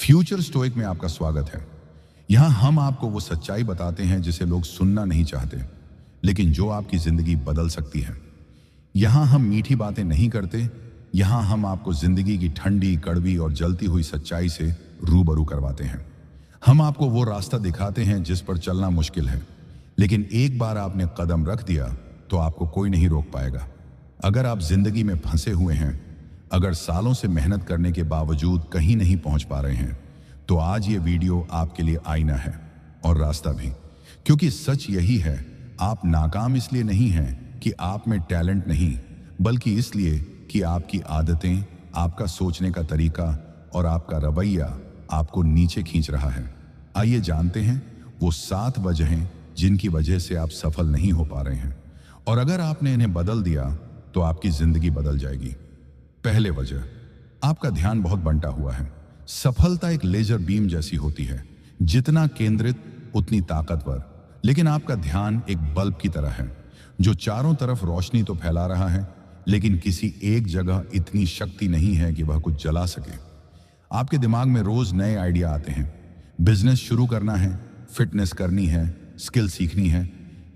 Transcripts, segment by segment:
Future stoic में आपका स्वागत है। यहां हम आपको वो सच्चाई बताते हैं जिसे लोग सुनना नहीं चाहते, लेकिन जो आपकी जिंदगी बदल सकती है। यहां हम मीठी बातें नहीं करते, यहां हम आपको जिंदगी की ठंडी, कड़वी और जलती हुई सच्चाई से रूबरू करवाते हैं। हम आपको वो रास्ता दिखाते हैं जिस पर चलना मुश्किल है, लेकिन एक बार आपने कदम रख दिया तो आपको कोई नहीं रोक पाएगा। अगर आप जिंदगी में फंसे हुए हैं, अगर सालों से मेहनत करने के बावजूद कहीं नहीं पहुंच पा रहे हैं, तो आज ये वीडियो आपके लिए आईना है और रास्ता भी। क्योंकि सच यही है, आप नाकाम इसलिए नहीं हैं कि आप में टैलेंट नहीं, बल्कि इसलिए कि आपकी आदतें, आपका सोचने का तरीका और आपका रवैया आपको नीचे खींच रहा है। आइए जानते हैं वो 7 वजहें जिनकी वजह से आप सफल नहीं हो पा रहे हैं, और अगर आपने इन्हें बदल दिया तो आपकी जिंदगी बदल जाएगी। पहले वजह, आपका ध्यान बहुत बंटा हुआ है। सफलता एक लेजर बीम जैसी होती है, जितना केंद्रित उतनी ताकतवर, लेकिन आपका ध्यान एक बल्ब की तरह है जो चारों तरफ रोशनी तो फैला रहा है, लेकिन किसी एक जगह इतनी शक्ति नहीं है कि वह कुछ जला सके। आपके दिमाग में रोज नए आइडिया आते हैं, बिजनेस शुरू करना है, फिटनेस करनी है, स्किल सीखनी है,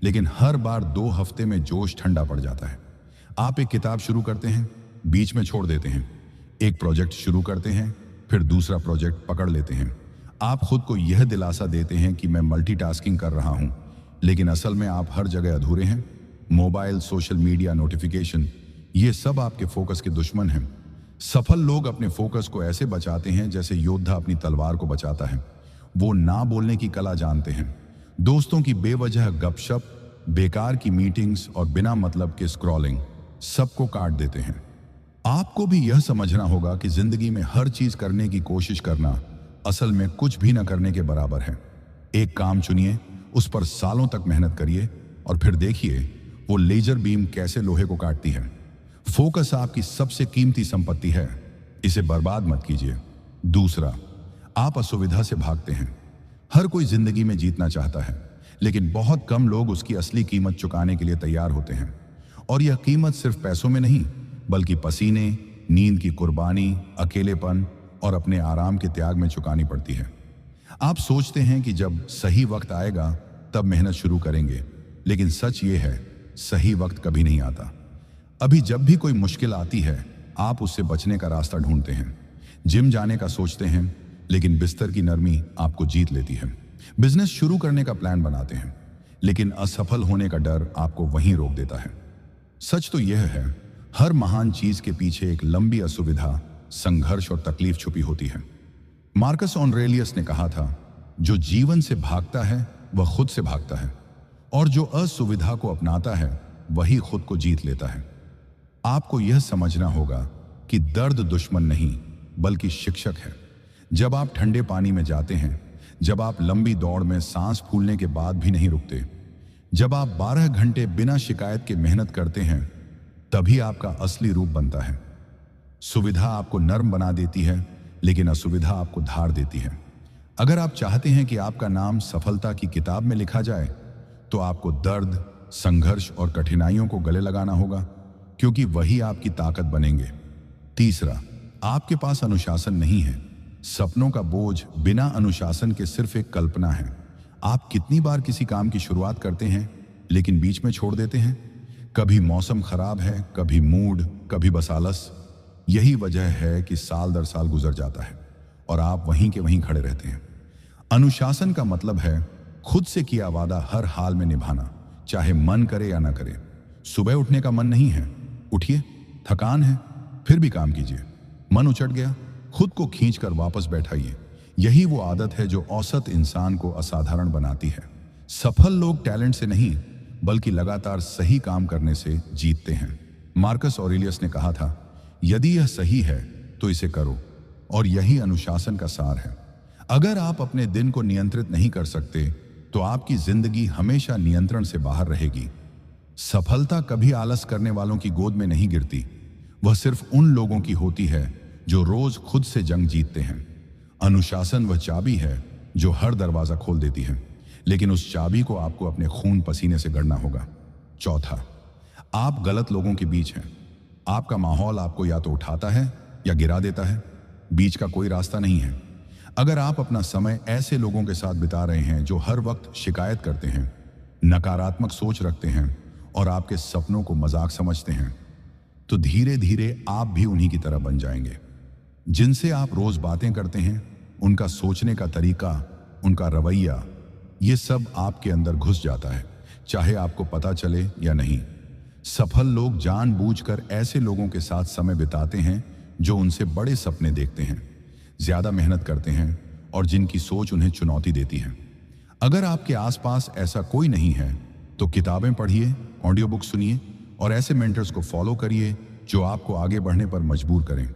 लेकिन हर बार 2 हफ्ते में जोश ठंडा पड़ जाता है। आप एक किताब शुरू करते हैं, बीच में छोड़ देते हैं, एक प्रोजेक्ट शुरू करते हैं, फिर दूसरा प्रोजेक्ट पकड़ लेते हैं। आप खुद को यह दिलासा देते हैं कि मैं मल्टीटास्किंग कर रहा हूं, लेकिन असल में आप हर जगह अधूरे हैं। मोबाइल, सोशल मीडिया, नोटिफिकेशन, ये सब आपके फोकस के दुश्मन हैं। सफल लोग अपने फोकस को ऐसे बचाते हैं जैसे योद्धा अपनी तलवार को बचाता है। वो ना बोलने की कला जानते हैं, दोस्तों की बेवजह गपशप, बेकार की मीटिंग्स और बिना मतलब के स्क्रॉलिंग सबको काट देते हैं। आपको भी यह समझना होगा कि जिंदगी में हर चीज करने की कोशिश करना असल में कुछ भी न करने के बराबर है। एक काम चुनिए, उस पर सालों तक मेहनत करिए और फिर देखिए वो लेजर बीम कैसे लोहे को काटती है। फोकस आपकी सबसे कीमती संपत्ति है, इसे बर्बाद मत कीजिए। दूसरा, आप असुविधा से भागते हैं। हर कोई जिंदगी में जीतना चाहता है, लेकिन बहुत कम लोग उसकी असली कीमत चुकाने के लिए तैयार होते हैं। और यह कीमत सिर्फ पैसों में नहीं, बल्कि पसीने, नींद की कुर्बानी, अकेलेपन और अपने आराम के त्याग में चुकानी पड़ती है। आप सोचते हैं कि जब सही वक्त आएगा तब मेहनत शुरू करेंगे, लेकिन सच ये है, सही वक्त कभी नहीं आता। अभी जब भी कोई मुश्किल आती है, आप उससे बचने का रास्ता ढूंढते हैं। जिम जाने का सोचते हैं, लेकिन बिस्तर की नरमी आपको जीत लेती है। बिजनेस शुरू करने का प्लान बनाते हैं, लेकिन असफल होने का डर आपको वहीं रोक देता है। सच तो यह है, हर महान चीज के पीछे एक लंबी असुविधा, संघर्ष और तकलीफ छुपी होती है। मार्कस ऑरेलियस ने कहा था, जो जीवन से भागता है वह खुद से भागता है, और जो असुविधा को अपनाता है वही खुद को जीत लेता है। आपको यह समझना होगा कि दर्द दुश्मन नहीं, बल्कि शिक्षक है। जब आप ठंडे पानी में जाते हैं, जब आप लंबी दौड़ में सांस फूलने के बाद भी नहीं रुकते, जब आप 12 घंटे बिना शिकायत के मेहनत करते हैं, तभी आपका असली रूप बनता है। सुविधा आपको नर्म बना देती है, लेकिन असुविधा आपको धार देती है। अगर आप चाहते हैं कि आपका नाम सफलता की किताब में लिखा जाए, तो आपको दर्द, संघर्ष और कठिनाइयों को गले लगाना होगा, क्योंकि वही आपकी ताकत बनेंगे। तीसरा, आपके पास अनुशासन नहीं है। सपनों का बोझ बिना अनुशासन के सिर्फ एक कल्पना है। आप कितनी बार किसी काम की शुरुआत करते हैं, लेकिन बीच में छोड़ देते हैं? कभी मौसम खराब है, कभी मूड, कभी बस आलस। यही वजह है कि साल दर साल गुजर जाता है और आप वहीं के वहीं खड़े रहते हैं। अनुशासन का मतलब है खुद से किया वादा हर हाल में निभाना, चाहे मन करे या ना करे। सुबह उठने का मन नहीं है, उठिए। थकान है, फिर भी काम कीजिए। मन उचट गया, खुद को खींचकर वापस बैठाइए। यही वो आदत है जो औसत इंसान को असाधारण बनाती है। सफल लोग टैलेंट से नहीं, बल्कि लगातार सही काम करने से जीतते हैं। मार्कस ऑरेलियस ने कहा था, यदि यह सही है तो इसे करो, और यही अनुशासन का सार है। अगर आप अपने दिन को नियंत्रित नहीं कर सकते, तो आपकी जिंदगी हमेशा नियंत्रण से बाहर रहेगी। सफलता कभी आलस करने वालों की गोद में नहीं गिरती, वह सिर्फ उन लोगों की होती है जो रोज खुद से जंग जीतते हैं। अनुशासन वह चाबी है जो हर दरवाजा खोल देती है, लेकिन उस चाबी को आपको अपने खून पसीने से गढ़ना होगा। चौथा, आप गलत लोगों के बीच हैं। आपका माहौल आपको या तो उठाता है या गिरा देता है, बीच का कोई रास्ता नहीं है। अगर आप अपना समय ऐसे लोगों के साथ बिता रहे हैं जो हर वक्त शिकायत करते हैं, नकारात्मक सोच रखते हैं और आपके सपनों को मजाक समझते हैं, तो धीरे धीरे आप भी उन्हीं की तरह बन जाएंगे। जिनसे आप रोज बातें करते हैं, उनका सोचने का तरीका, उनका रवैया, ये सब आपके अंदर घुस जाता है, चाहे आपको पता चले या नहीं। सफल लोग जानबूझकर ऐसे लोगों के साथ समय बिताते हैं जो उनसे बड़े सपने देखते हैं, ज्यादा मेहनत करते हैं और जिनकी सोच उन्हें चुनौती देती है। अगर आपके आसपास ऐसा कोई नहीं है तो किताबें पढ़िए, ऑडियो बुक सुनिए और ऐसे मेंटर्स को फॉलो करिए जो आपको आगे बढ़ने पर मजबूर करें।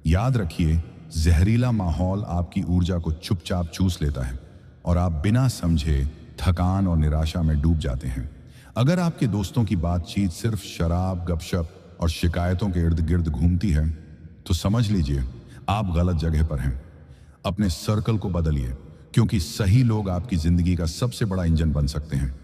याद रखिए, जहरीला माहौल आपकी ऊर्जा को चुपचाप चूस लेता है और आप बिना समझे थकान और निराशा में डूब जाते हैं। अगर आपके दोस्तों की बातचीत सिर्फ शराब, गपशप और शिकायतों के इर्द गिर्द घूमती है, तो समझ लीजिए आप गलत जगह पर हैं। अपने सर्कल को बदलिए, क्योंकि सही लोग आपकी जिंदगी का सबसे बड़ा इंजन बन सकते हैं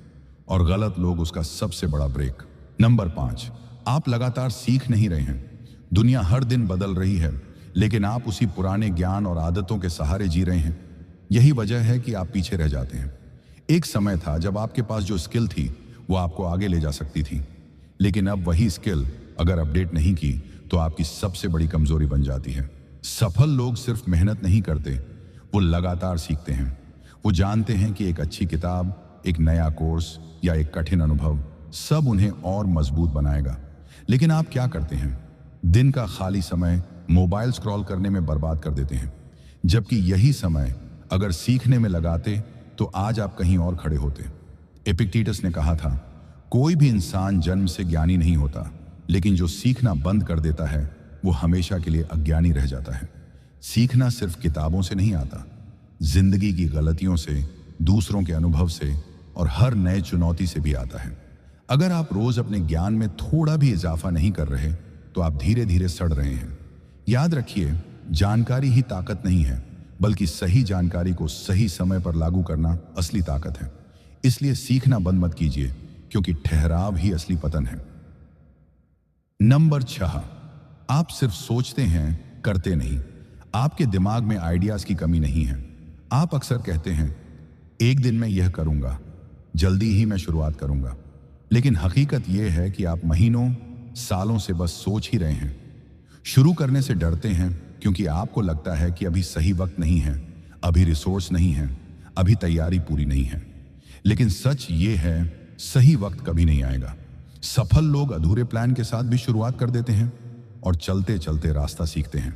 और गलत लोग उसका सबसे बड़ा ब्रेक। नंबर 5, आप लगातार सीख नहीं रहे हैं। दुनिया हर दिन बदल रही है, लेकिन आप उसी पुराने ज्ञान और आदतों के सहारे जी रहे हैं। यही वजह है कि आप पीछे रह जाते हैं। एक समय था जब आपके पास जो स्किल थी वो आपको आगे ले जा सकती थी, लेकिन अब वही स्किल अगर अपडेट नहीं की तो आपकी सबसे बड़ी कमजोरी बन जाती है। सफल लोग सिर्फ मेहनत नहीं करते, वो लगातार सीखते हैं। वो जानते हैं कि एक अच्छी किताब, एक नया कोर्स या एक कठिन अनुभव सब उन्हें और मजबूत बनाएगा। लेकिन आप क्या करते हैं? दिन का खाली समय मोबाइल स्क्रॉल करने में बर्बाद कर देते हैं, जबकि यही समय अगर सीखने में लगाते तो आज आप कहीं और खड़े होते। एपिक्टेटस ने कहा था, कोई भी इंसान जन्म से ज्ञानी नहीं होता, लेकिन जो सीखना बंद कर देता है वो हमेशा के लिए अज्ञानी रह जाता है। सीखना सिर्फ किताबों से नहीं आता, जिंदगी की गलतियों से, दूसरों के अनुभव से और हर नए चुनौती से भी आता है। अगर आप रोज अपने ज्ञान में थोड़ा भी इजाफा नहीं कर रहे तो आप धीरे धीरे सड़ रहे हैं। याद रखिए, जानकारी ही ताकत नहीं है, बल्कि सही जानकारी को सही समय पर लागू करना असली ताकत है। इसलिए सीखना बंद मत कीजिए, क्योंकि ठहराव ही असली पतन है। नंबर 6, आप सिर्फ सोचते हैं, करते नहीं। आपके दिमाग में आइडियाज की कमी नहीं है। आप अक्सर कहते हैं, एक दिन मैं यह करूंगा, जल्दी ही मैं शुरुआत करूंगा। लेकिन हकीकत यह है कि आप महीनों, सालों से बस सोच ही रहे हैं। शुरू करने से डरते हैं क्योंकि आपको लगता है कि अभी सही वक्त नहीं है, अभी रिसोर्स नहीं है, अभी तैयारी पूरी नहीं है। लेकिन सच ये है, सही वक्त कभी नहीं आएगा। सफल लोग अधूरे प्लान के साथ भी शुरुआत कर देते हैं और चलते चलते रास्ता सीखते हैं।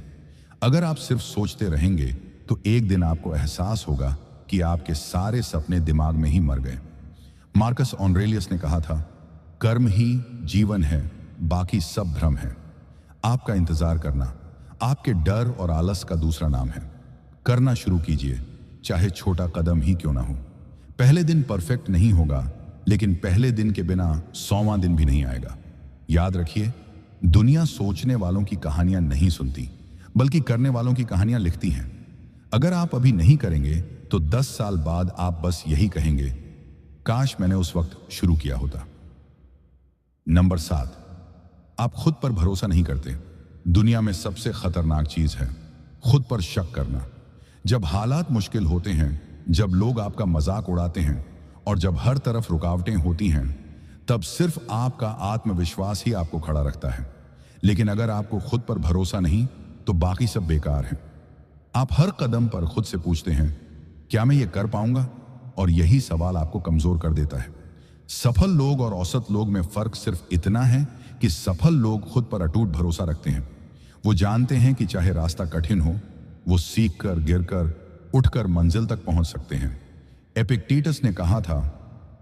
अगर आप सिर्फ सोचते रहेंगे तो एक दिन आपको एहसास होगा कि आपके सारे सपने दिमाग में ही मर गए। मार्कस ऑरेलियस ने कहा था, कर्म ही जीवन है, बाकी सब भ्रम है। आपका इंतजार करना आपके डर और आलस का दूसरा नाम है। करना शुरू कीजिए, चाहे छोटा कदम ही क्यों ना हो। पहले दिन परफेक्ट नहीं होगा, लेकिन पहले दिन के बिना 100वां दिन भी नहीं आएगा। याद रखिए, दुनिया सोचने वालों की कहानियां नहीं सुनती, बल्कि करने वालों की कहानियां लिखती हैं। अगर आप अभी नहीं करेंगे तो 10 साल बाद आप बस यही कहेंगे, काश मैंने उस वक्त शुरू किया होता। नंबर 7, आप खुद पर भरोसा नहीं करते। दुनिया में सबसे खतरनाक चीज है खुद पर शक करना। जब हालात मुश्किल होते हैं, जब लोग आपका मजाक उड़ाते हैं और जब हर तरफ रुकावटें होती हैं, तब सिर्फ आपका आत्मविश्वास ही आपको खड़ा रखता है। लेकिन अगर आपको खुद पर भरोसा नहीं तो बाकी सब बेकार है। आप हर कदम पर खुद से पूछते हैं, क्या मैं ये कर पाऊंगा? और यही सवाल आपको कमजोर कर देता है। सफल लोग और औसत लोग में फर्क सिर्फ इतना है कि सफल लोग खुद पर अटूट भरोसा रखते हैं। वो जानते हैं कि चाहे रास्ता कठिन हो, वो सीख कर, गिर कर, उठकर मंजिल तक पहुंच सकते हैं। एपिक्टेटस ने कहा था,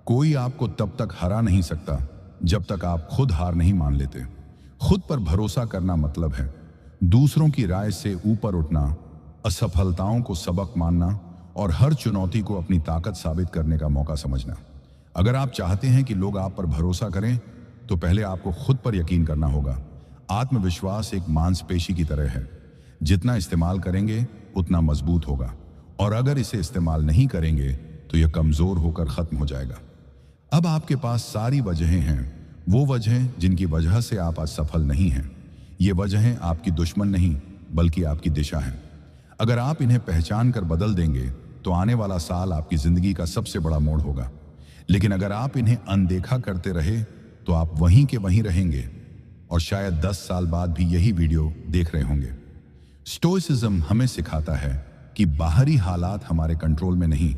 कोई आपको तब तक हरा नहीं सकता जब तक आप खुद हार नहीं मान लेते। खुद पर भरोसा करना मतलब है दूसरों की राय से ऊपर उठना, असफलताओं को सबक मानना और हर चुनौती को अपनी ताकत साबित करने का मौका समझना। अगर आप चाहते हैं कि लोग आप पर भरोसा करें तो पहले आपको खुद पर यकीन करना होगा। आत्मविश्वास एक मांसपेशी की तरह है, जितना इस्तेमाल करेंगे उतना मजबूत होगा, और अगर इसे इस्तेमाल नहीं करेंगे तो यह कमजोर होकर खत्म हो जाएगा। अब आपके पास सारी वजहें हैं, वो वजहें जिनकी वजह से आप आज सफल नहीं हैं। ये वजहें आपकी दुश्मन नहीं, बल्कि आपकी दिशा हैं। अगर आप इन्हें पहचान कर बदल देंगे तो आने वाला साल आपकी जिंदगी का सबसे बड़ा मोड़ होगा। लेकिन अगर आप इन्हें अनदेखा करते रहे तो आप वहीं के वहीं रहेंगे और शायद 10 साल बाद भी यही वीडियो देख रहे होंगे। स्टोइसिज्म हमें सिखाता है कि बाहरी हालात हमारे कंट्रोल में नहीं,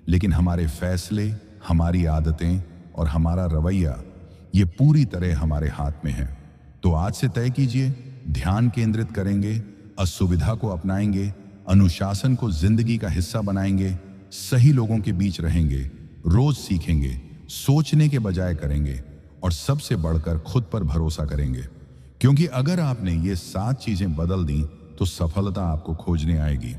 लेकिन हमारे फैसले, हमारी आदतें और हमारा रवैया ये पूरी तरह हमारे हाथ में है। तो आज से तय कीजिए, ध्यान केंद्रित करेंगे, असुविधा को अपनाएंगे, अनुशासन को जिंदगी का हिस्सा बनाएंगे, सही लोगों के बीच रहेंगे, रोज सीखेंगे, सोचने के बजाय करेंगे और सबसे बढ़कर खुद पर भरोसा करेंगे। क्योंकि अगर आपने ये 7 चीजें बदल दी तो सफलता आपको खोजने आएगी।